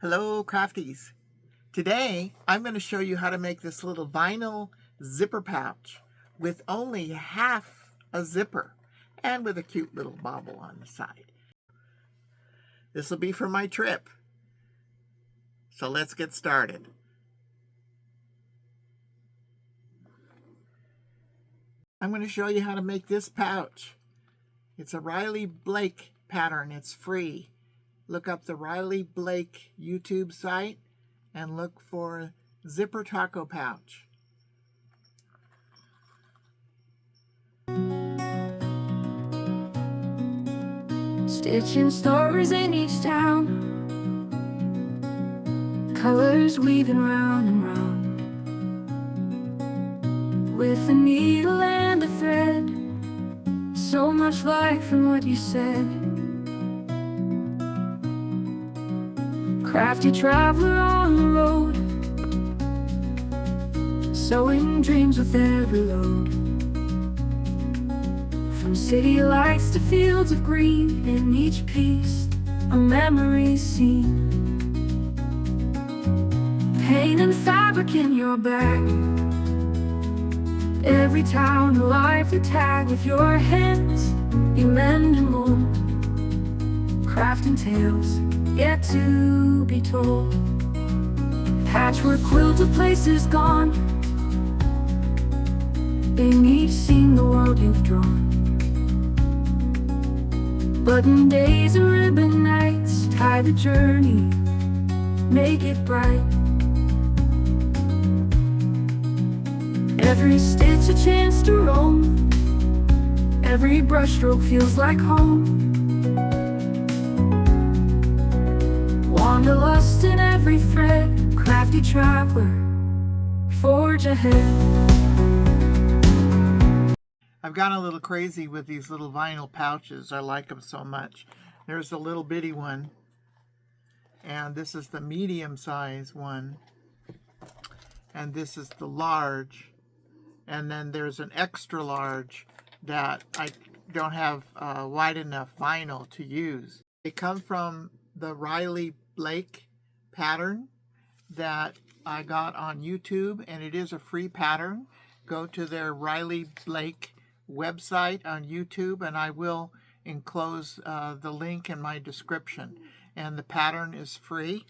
Hello Crafties. Today I'm going to show you how to make this little vinyl zipper pouch with only half a zipper and with a cute little bobble on the side. This will be for my trip. So let's get started. I'm going to show you how to make this pouch. It's a Riley Blake pattern. It's free. Look up the Riley Blake YouTube site and look for zipper taco pouch. Stitching stories in each town, colors weaving round and round, with a needle and a thread, so much like from what you said. Crafty traveler on the road, sewing dreams with every load. From city lights to fields of green, in each piece a memory seen. Paint and fabric in your bag, every town alive to tag with your hands. You mend and mold, crafting tales yet to be told. Patchwork quilt of places gone, in each scene the world you've drawn. Button days and ribbon nights tie the journey, make it bright. Every stitch a chance to roam, every brushstroke feels like home. Wanderlust in every thread, crafty traveler, forge ahead. I've gone a little crazy with these little vinyl pouches. I like them so much. There's a little bitty one, and this is the medium size one, and this is the large, and then there's an extra large that I don't have wide enough vinyl to use. They come from the Riley Blake pattern that I got on YouTube, and it is a free pattern. Go to their Riley Blake website on YouTube, and I will enclose the link in my description. And the pattern is free.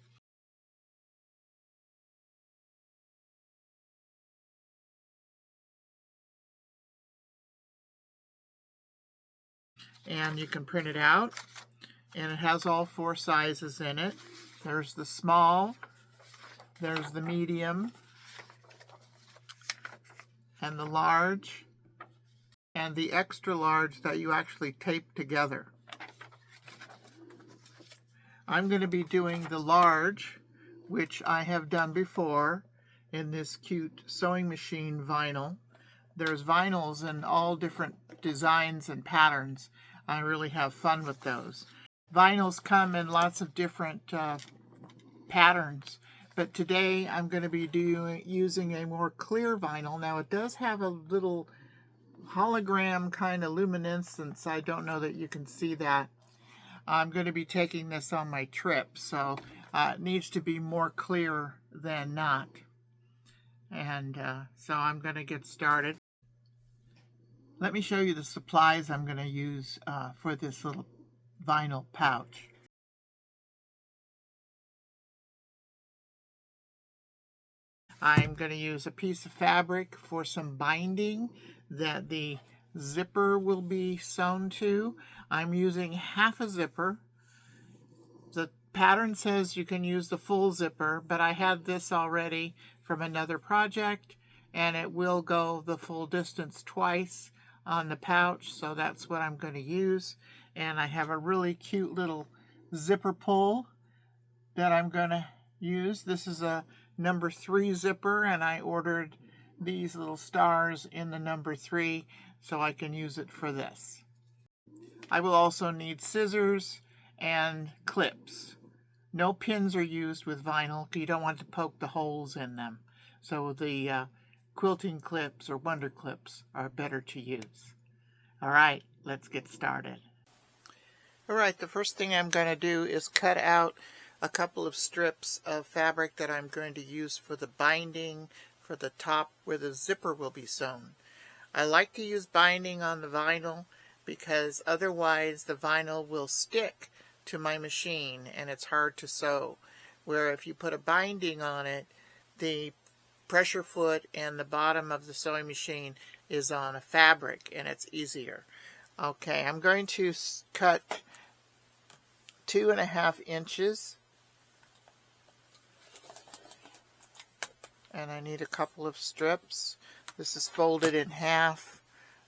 And you can print it out, and it has all 4 sizes in it. There's the small, there's the medium, and the large, and the extra large that you actually tape together. I'm going to be doing the large, which I have done before in this cute sewing machine vinyl. There's vinyls in all different designs and patterns. I really have fun with those. Vinyls come in lots of different patterns, but today I'm going to be using a more clear vinyl. Now it does have a little hologram kind of luminescence. I don't know that you can see that. I'm going to be taking this on my trip, so it needs to be more clear than not. And so I'm going to get started. Let me show you the supplies I'm going to use for this little vinyl pouch. I'm going to use a piece of fabric for some binding that the zipper will be sewn to. I'm using half a zipper. The pattern says you can use the full zipper, but I had this already from another project, and it will go the full distance twice on the pouch, so that's what I'm going to use. And I have a really cute little zipper pull that I'm going to use. This is a number 3 zipper, and I ordered these little stars in the number 3 so I can use it for this. I will also need scissors and clips. No pins are used with vinyl. You don't want to poke the holes in them. So the quilting clips or wonder clips are better to use. All right, let's get started. All right, the first thing I'm going to do is cut out a couple of strips of fabric that I'm going to use for the binding for the top where the zipper will be sewn. I like to use binding on the vinyl because otherwise the vinyl will stick to my machine and it's hard to sew. Where if you put a binding on it, the pressure foot and the bottom of the sewing machine is on a fabric and it's easier. Okay, I'm going to cut 2.5 inches, and I need a couple of strips. This is folded in half,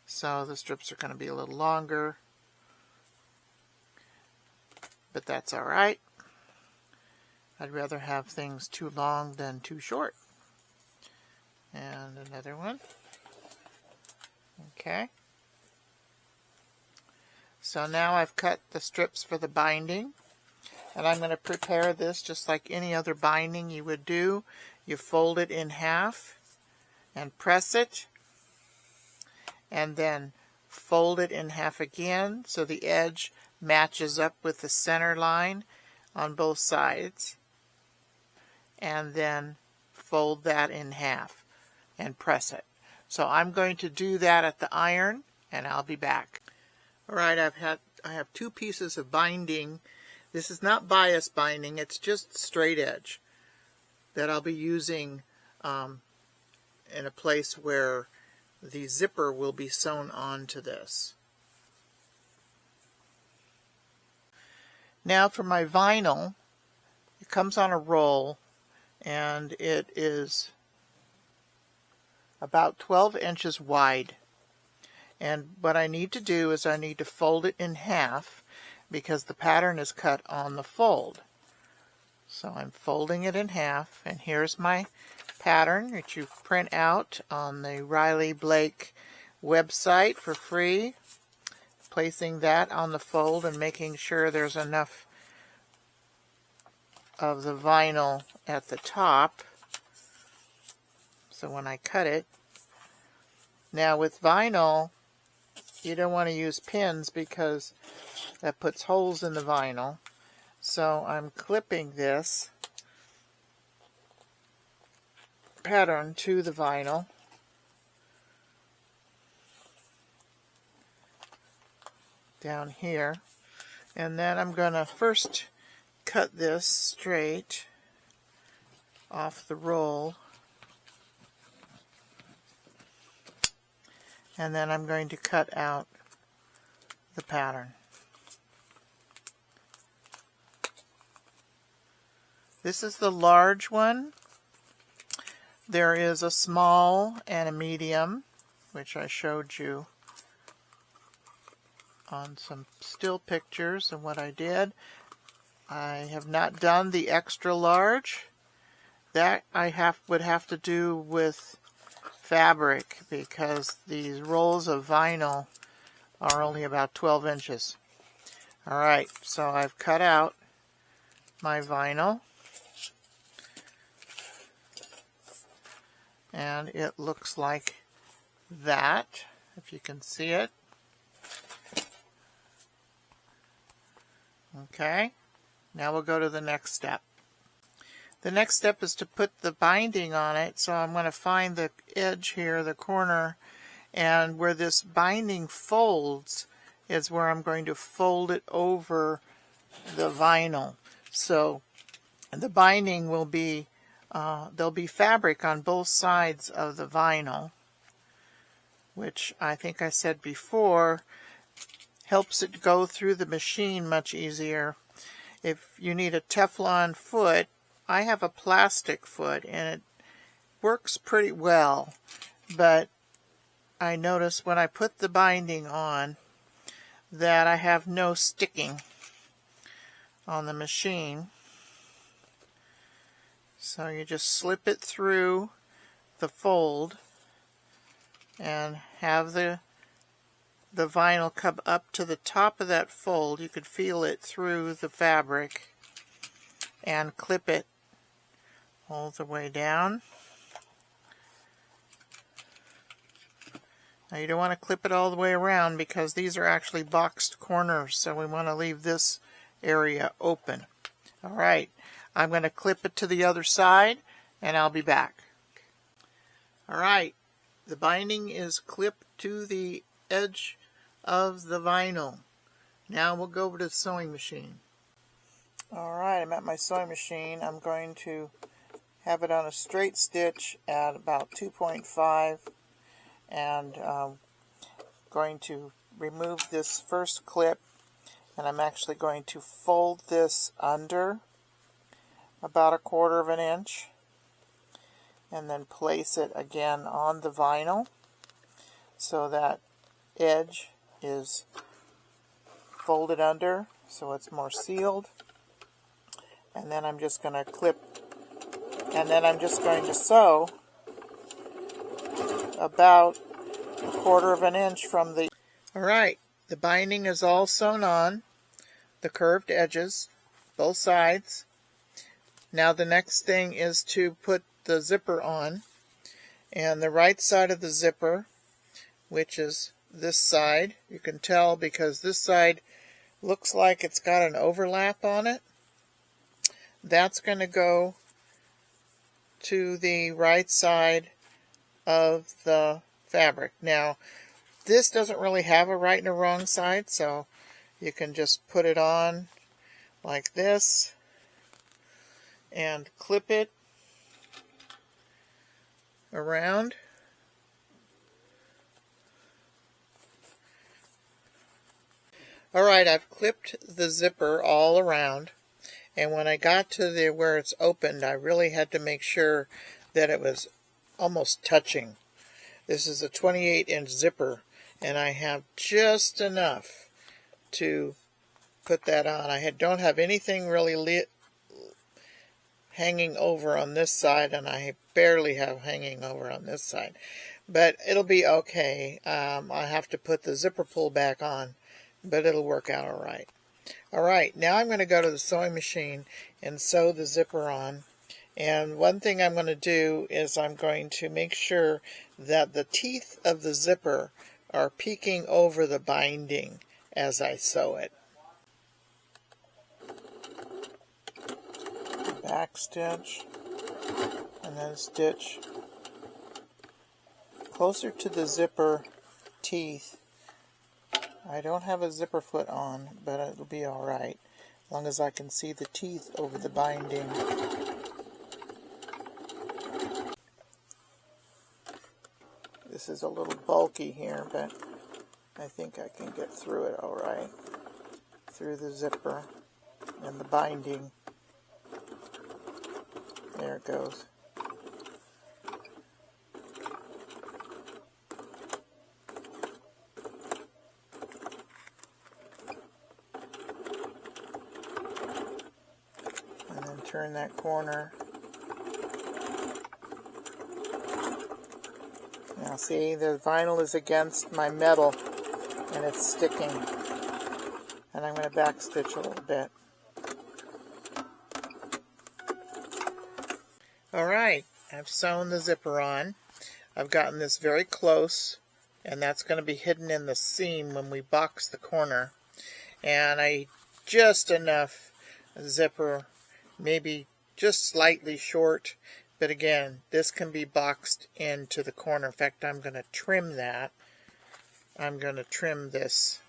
so the strips are going to be a little longer, but that's all right. I'd rather have things too long than too short. And another one. Okay. So now I've cut the strips for the binding, and I'm going to prepare this just like any other binding you would do. You fold it in half and press it, and then fold it in half again so the edge matches up with the center line on both sides, and then fold that in half and press it. So I'm going to do that at the iron, and I'll be back. Alright, I have 2 pieces of binding. This is not bias binding, it's just straight edge that I'll be using in a place where the zipper will be sewn onto this. Now for my vinyl, it comes on a roll and it is about 12 inches wide. And what I need to do is I need to fold it in half because the pattern is cut on the fold. So I'm folding it in half, and here's my pattern that you print out on the Riley Blake website for free. Placing that on the fold and making sure there's enough of the vinyl at the top. So when I cut it, now with vinyl, you don't want to use pins because that puts holes in the vinyl. So I'm clipping this pattern to the vinyl. Down here. And then I'm going to first cut this straight off the roll. And then I'm going to cut out the pattern. This is the large one. There is a small and a medium, which I showed you on some still pictures of what I did. I have not done the extra large. That I would have to do with fabric because these rolls of vinyl are only about 12 inches. Alright, so I've cut out my vinyl and it looks like that, if you can see it. Okay, now we'll go to the next step. The next step is to put the binding on it, so I'm going to find the edge here, the corner, and where this binding folds is where I'm going to fold it over the vinyl. So the binding will be, there'll be fabric on both sides of the vinyl, which I think I said before helps it go through the machine much easier. If you need a Teflon foot, I have a plastic foot and it works pretty well, but I notice when I put the binding on that I have no sticking on the machine. So you just slip it through the fold and have the vinyl come up to the top of that fold. You could feel it through the fabric and clip it all the way down. Now you don't want to clip it all the way around because these are actually boxed corners, so we want to leave this area open. All right, I'm going to clip it to the other side and I'll be back. All right, the binding is clipped to the edge of the vinyl. Now we'll go over to the sewing machine. All right, I'm at my sewing machine. I'm going to have it on a straight stitch at about 2.5 and going to remove this first clip, and I'm actually going to fold this under about 1/4 of an inch and then place it again on the vinyl so that edge is folded under so it's more sealed. And then I'm just going to clip, and then I'm just going to sew about 1/4 of an inch from the... Alright, the binding is all sewn on, the curved edges, both sides. Now the next thing is to put the zipper on, and the right side of the zipper, which is this side, you can tell because this side looks like it's got an overlap on it. That's going to go to the right side of the fabric. Now, this doesn't really have a right and a wrong side, so you can just put it on like this and clip it around. Alright, I've clipped the zipper all around, and when I got to the where it's opened, I really had to make sure that it was almost touching. This is a 28-inch zipper, and I have just enough to put that on. I don't have anything really hanging over on this side, and I barely have hanging over on this side. But it'll be okay. I have to put the zipper pull back on, but it'll work out all right. All right, now I'm going to go to the sewing machine and sew the zipper on. And one thing I'm going to do is I'm going to make sure that the teeth of the zipper are peeking over the binding as I sew it. Back stitch, and then stitch closer to the zipper teeth. I don't have a zipper foot on, but it'll be alright, as long as I can see the teeth over the binding. This is a little bulky here, but I think I can get through it alright, through the zipper and the binding. There it goes. And then turn that corner. Now see, the vinyl is against my metal and it's sticking. And I'm going to backstitch a little bit. Alright, I've sewn the zipper on. I've gotten this very close, and that's going to be hidden in the seam when we box the corner. And I just enough zipper, maybe just slightly short, but again, this can be boxed into the corner. In fact, I'm going to trim that. I'm going to trim this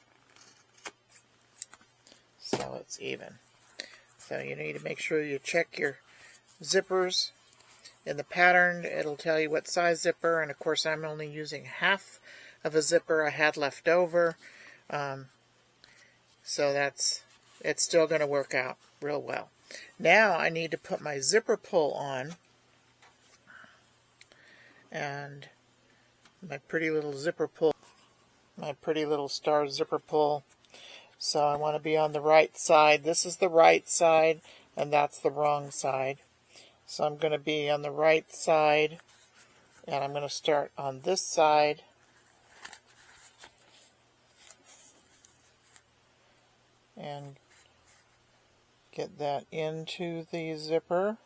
so it's even. So you need to make sure you check your zippers. In the pattern, it'll tell you what size zipper, and of course I'm only using half of a zipper I had left over. So it's still going to work out real well. Now I need to put my zipper pull on, and my pretty little zipper pull, my pretty little star zipper pull. So I want to be on the right side. This is the right side, and that's the wrong side. So I'm going to be on the right side, and I'm going to start on this side. And get that into the zipper.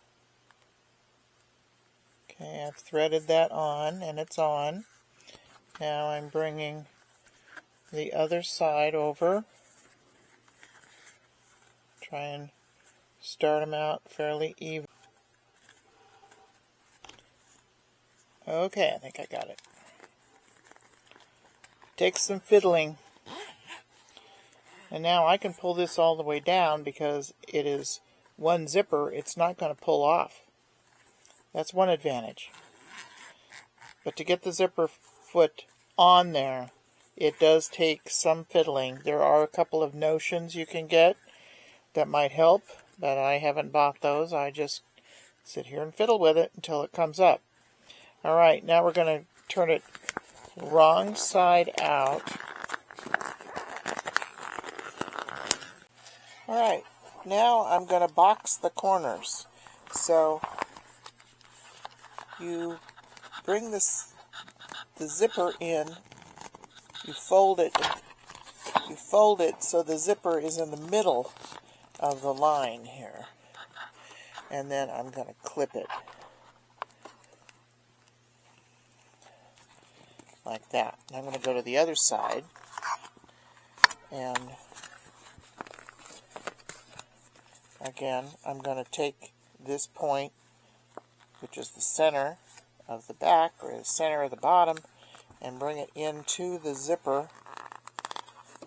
Okay, I've threaded that on, and it's on. Now I'm bringing the other side over. Try and Start them out fairly even. Okay, I think I got it. Takes some fiddling. And now I can pull this all the way down because it is one zipper. It's not going to pull off. That's one advantage. But to get the zipper foot on there, it does take some fiddling. There are a couple of notions you can get that might help, but I haven't bought those. I just sit here and fiddle with it until it comes up. All right, now we're going to turn it wrong side out. All right, now I'm going to box the corners. So you bring the zipper in, you fold it so the zipper is in the middle of the line here. And then I'm going to clip it like that. And I'm going to go to the other side and again, I'm going to take this point, which is the center of the back or the center of the bottom, and bring it into the zipper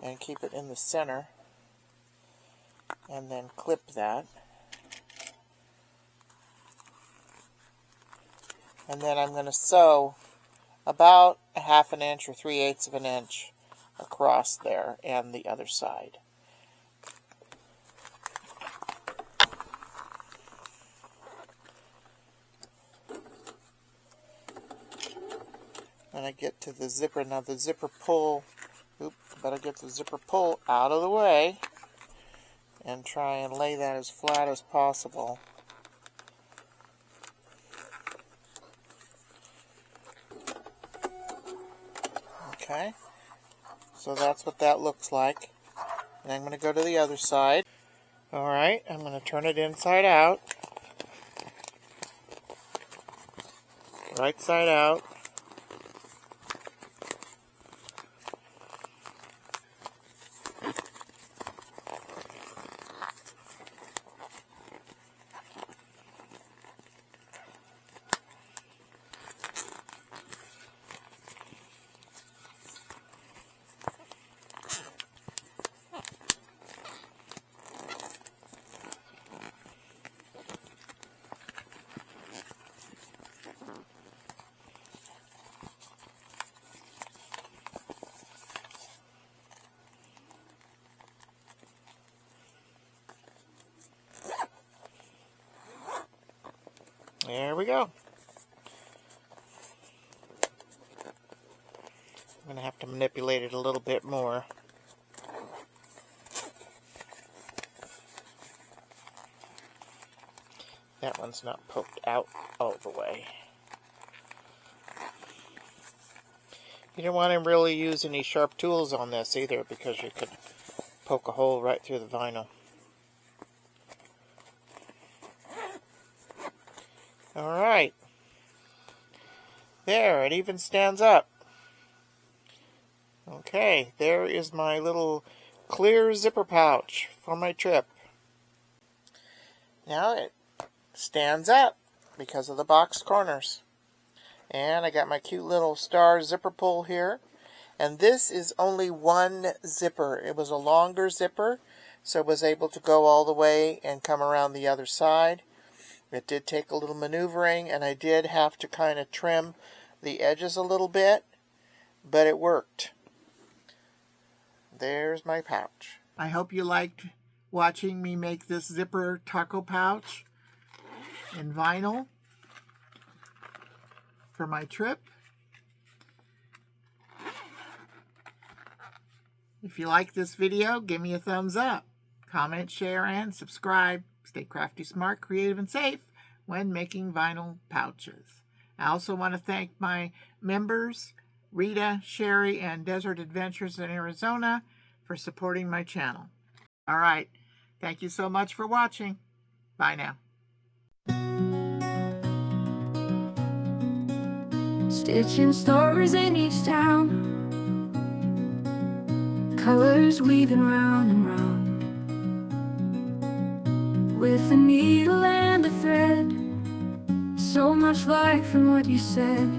and keep it in the center, and then clip that. And then I'm going to sew about a 1/2 inch or 3/8 of an inch across there and the other side. When I get to the zipper, now the zipper pull, better get the zipper pull out of the way and try and lay that as flat as possible. Okay, so that's what that looks like. And I'm going to go to the other side. Alright, I'm going to turn it inside out. Right side out. There we go. I'm going to have to manipulate it a little bit more. That one's not poked out all the way. You don't want to really use any sharp tools on this either, because you could poke a hole right through the vinyl. Alright. There, it even stands up. Okay, there is my little clear zipper pouch for my trip. Now it stands up because of the box corners. And I got my cute little star zipper pull here. And this is only one zipper. It was a longer zipper, so it was able to go all the way and come around the other side. It did take a little maneuvering, and I did have to kind of trim the edges a little bit, but it worked. There's my pouch. I hope you liked watching me make this zipper taco pouch in vinyl for my trip. If you like this video, give me a thumbs up. Comment, share, and subscribe. Stay crafty, smart, creative, and safe when making vinyl pouches. I also want to thank my members, Rita, Sherry, and Desert Adventures in Arizona, for supporting my channel. All right. Thank you so much for watching. Bye now. Stitching stories in each town, colors weaving round and round. with a needle and a thread. So much light from what you said.